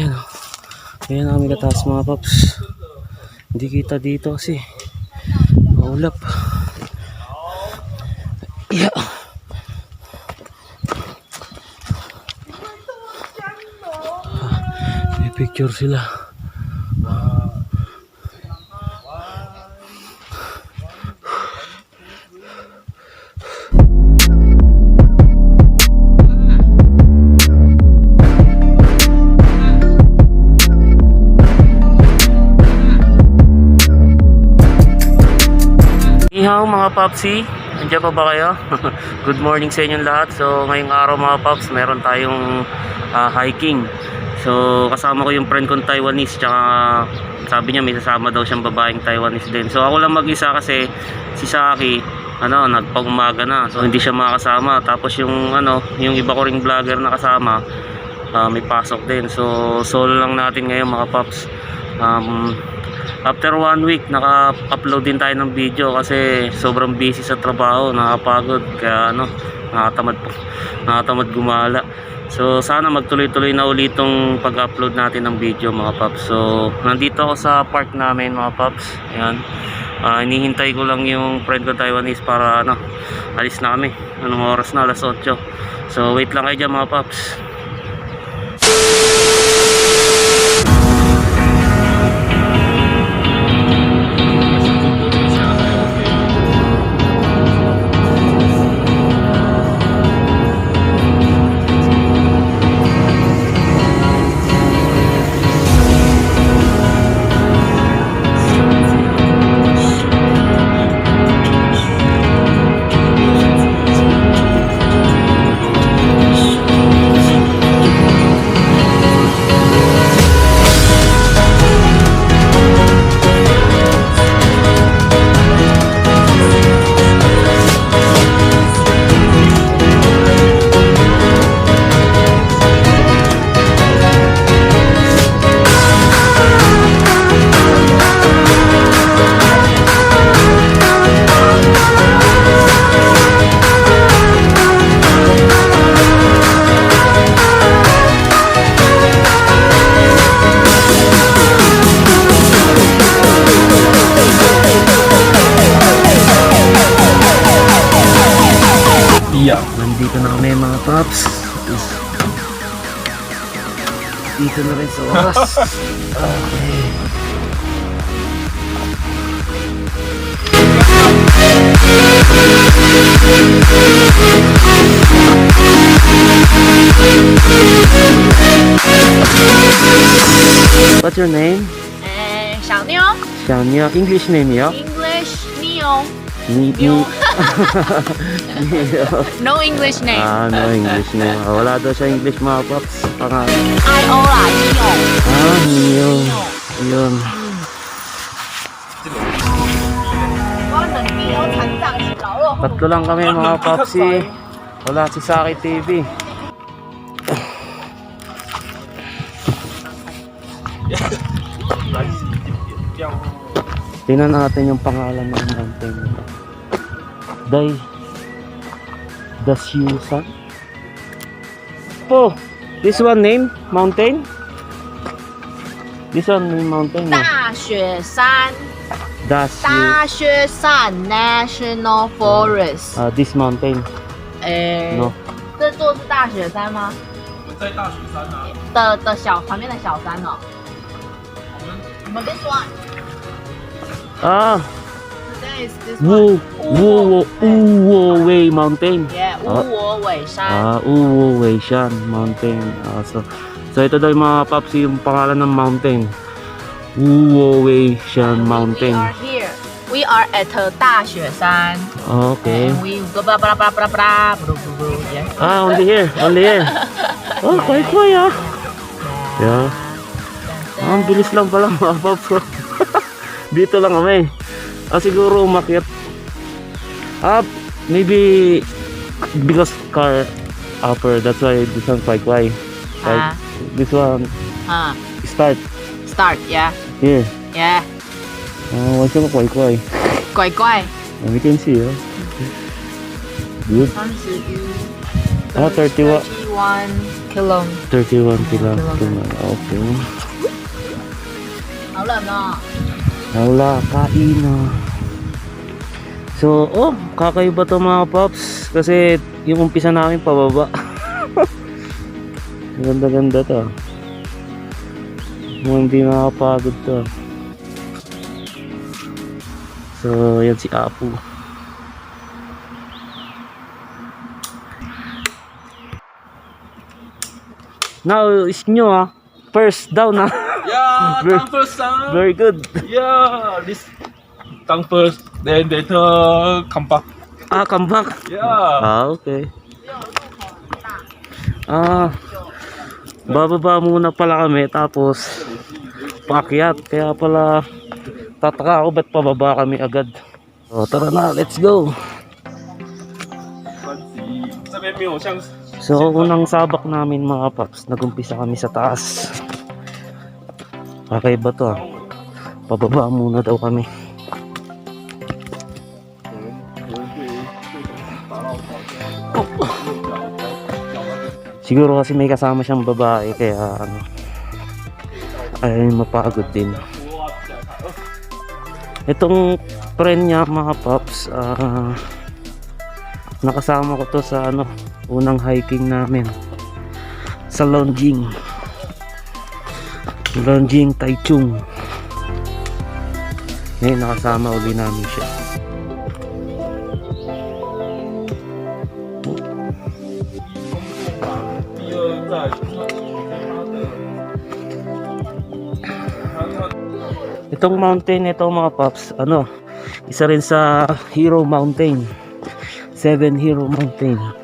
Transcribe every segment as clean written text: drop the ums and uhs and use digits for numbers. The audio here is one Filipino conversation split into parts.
Ayan o. Ayan na kami kataas mga paps. Hindi kita dito kasi maulap. Yeah. May picture sila. Ihaw mga papsi, nandiyan pa ba kayo? Good morning sa inyong lahat. So ngayong araw mga paps, meron tayong hiking. So kasama ko yung friend kong Taiwanese, tsaka sabi niya may sasama daw siyang babaeng Taiwanese din. So ako lang mag-isa kasi si Saki nagpag-umaga na, so hindi siya makakasama. Tapos yung yung iba ko ring vlogger na kasama, may pasok din. So solo lang natin ngayon mga paps. After 1 week naka-upload din tayo ng video kasi sobrang busy sa trabaho, nakapagod, kaya nakatamad gumala. So sana magtuloy-tuloy na ulit itong pag-upload natin ng video mga paps. So nandito ako sa park namin mga paps. Ayan. Hinihintay ko lang yung friend ko Taiwanese para alis na kami. Anong oras na? Alas 8. So wait lang kayo dyan mga paps. Nandito na kami mga paps. Dito na rin sa oras. Okay. What's your name? 小妞。 Shania. English name ya? English Neo. Neo. No English name. No English name. Wala daw siya English mga paps. Pangalan. I-O啦 Neo. Neo. Yun. Tatlo lang kami mga papsi. Wala si Saki TV. Tingnan natin yung pangalan ng mountain. Dasyusan. Oh, this one name mountain. This one name mountain. 大雪山。 大 Dasyu. 雪山 National Forest。 This mountain. No. 这座是大雪山吗？在大雪山啊。的旁边的小山哦。我们 this one。 Today is this one。 WUWOWEI mountain. Yeah， WUWOWEI山。 WUWOWEI Shan mountain. So ito daw yung mga papsi yung pangalan ng mountain. WUWOWEI Shan mountain. We are here. We are at 大雪山。 Okay. And we go blah blah blah blah blah. Yeah. Only here. Only here. Oh, kway ah. Yeah. Ang bilis lang pala mga paps. Dito lang kami. Siguro umakyat. Maybe because car upper, that's why this one quite quiet. Right? This one start. Start, yeah. Here. Yeah. What's yung quite quiet? 乖乖。 We can see. Good. 31。 31. 31 31 31 kilometer. Okay. 好冷哦。 Wala, kain na. So, kakaiba to mga paps. Kasi yung umpisa namin pababa. Ganda-ganda to. Hindi nakapagod to. So, yan si Apu. Now, is nyo first down Yeah, Very- tongue first, son. Very good. Yeah, this tongue first, then later come back. Come back. Yeah. Okay. Bababa muna pala kami tapos paakyat. Kaya pala tataka ako ba't pababa kami agad. So, tara na, let's go. 这边没有像 So, unang sabak namin mga paps, nagumpisa kami sa taas. Kakaiba to Pababa muna daw kami. Siguro kasi may kasama siyang babae kaya ay mapagod din. Itong friend niya mga paps, nakasama ko to sa unang hiking namin sa Longjing Taichung. Ngayon nakasama uli namin siya. Itong mountain ito mga paps, isa rin sa Hero Mountain, 7 Hero Mountain.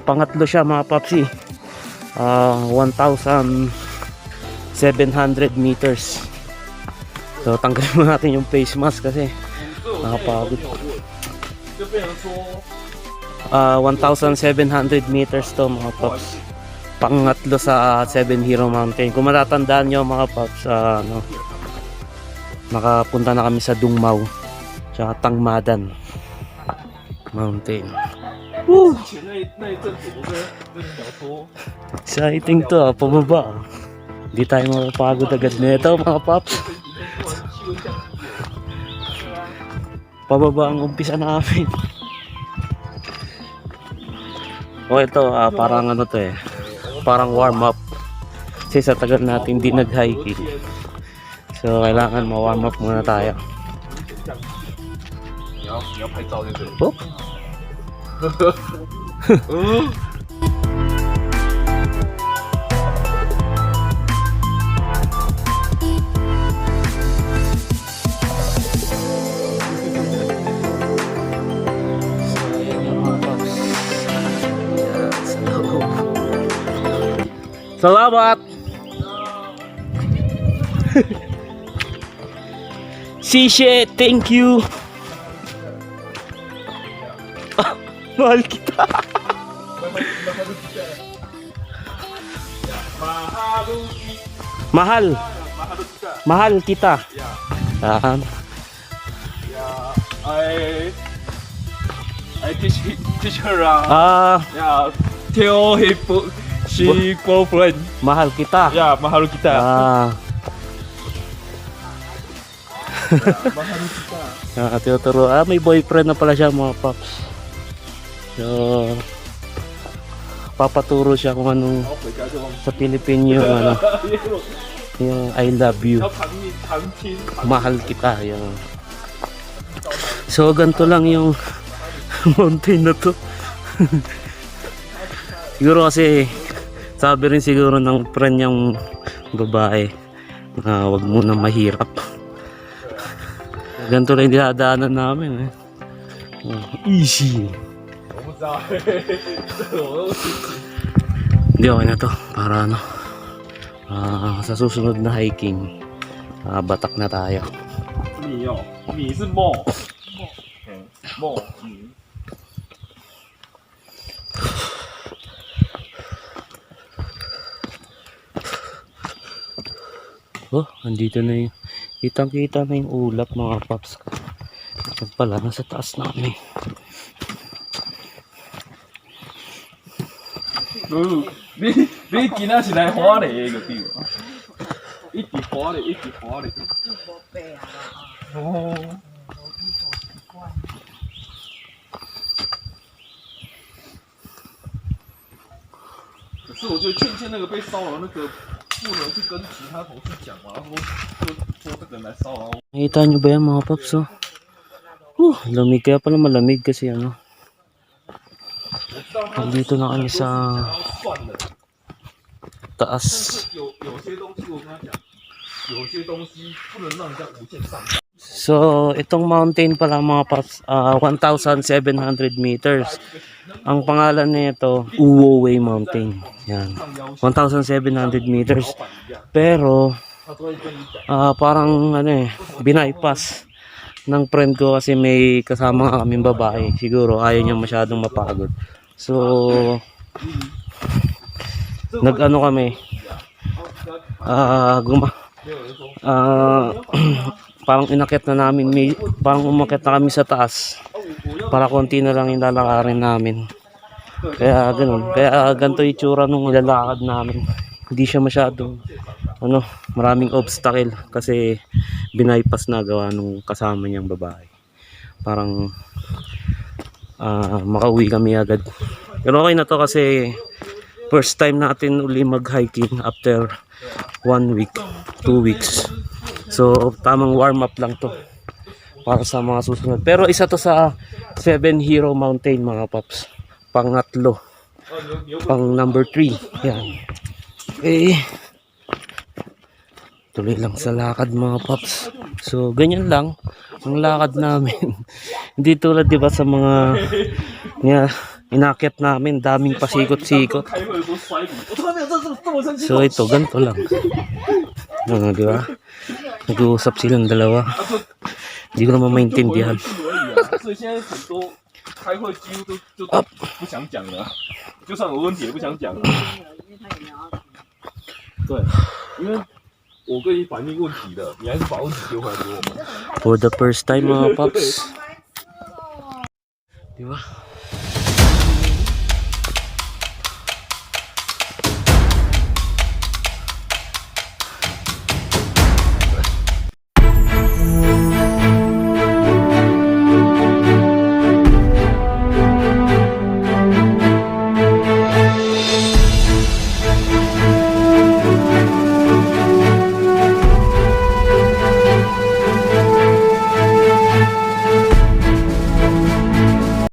Pangatlo siya mga papsi. 1,700 meters. So tanggalin mo natin yung face mask kasi nakapagod. 1,700 meters to mga paps. Pangatlo sa 7 Hero Mountain. Kung matatandaan nyo mga paps, nakapunta na kami sa Dungmao tsaka Tangmadan Mountain. Woo! Exciting to pababa. Hindi tayo mapapagod agad nito mga paps. Pababa ang umpisa namin. Ito parang parang warm up kasi sa tagal natin hindi nag-hiking, so kailangan ma-warm up muna tayo. Oh. Salamat. Sishe, thank you. Mahal kita. Mahal kita. I teach her yeah, tell she girlfriend. Mahal kita. Yeah, mahal kita. Mahal kita. Tinuturo. May boyfriend na pala siya mga paps. So, papaturo siya kung anong sa Pilipino yung I love you. Mahal kita. Yung. So, ganito lang yung mountain na to. Siguro kasi sabi rin siguro ng friend niyang babae na wag muna mahirap. Ganito lang yung dinadaanan namin easy. Hindi, okay na to para sa susunod na hiking batak na tayo. Andito na yung kitang-kita na yung ulap mga paps. Ito pala, nasa taas namin. 你今仔是来花莲个对吧？一直花莲，一直花莲。哦。可是我觉得倩那个被骚扰那个不能去跟其他同事讲嘛，然后说这个人来骚扰我。 Nakita nyo ba yan mga paps? Oh? Lamig, kaya pala malamig kasi ano. Dito na kami sa taas. So, itong mountain pala mga paps, 1,700 meters. Ang pangalan nito, WUWOWEI Mountain. Yan. 1,700 meters. Pero, parang ano eh, binaypass ng friend ko kasi may kasama kaming babae. Siguro ayaw niya masyadong mapagod. So, nag-ano kami, parang inakyat na namin, parang umakyat na kami sa taas para konti na lang yung lalakarin namin. Kaya ganun, kaya ganito yung itsura nung lalakad namin. Hindi siya masyadong ano, maraming obstacle kasi binaypass na gawa nung kasama niyang babae. Parang makauwi kami agad. Pero okay na to kasi first time natin uli mag-hiking after 1 week, 2 weeks. So tamang warm up lang to para sa mga susunod. Pero isa to sa 7 Hero Mountain mga paps. Pangatlo. Pang number 3. Yan. Okay. Tuloy lang sa lakad mga paps. So ganyan lang ang lakad namin. Hindi tulad 'di ba sa mga inakyat namin, daming pasikot-sikot. So ito ganito lang. Ano 'di ba? Nag-uusap silang dalawa. Hindi ko naman maintindihan. Up. 不想讲了，就算有问题也不想讲了。对，因为我跟你反映问题的，你还是把问题丢回来给我们。 For the first time mga paps. Di ba?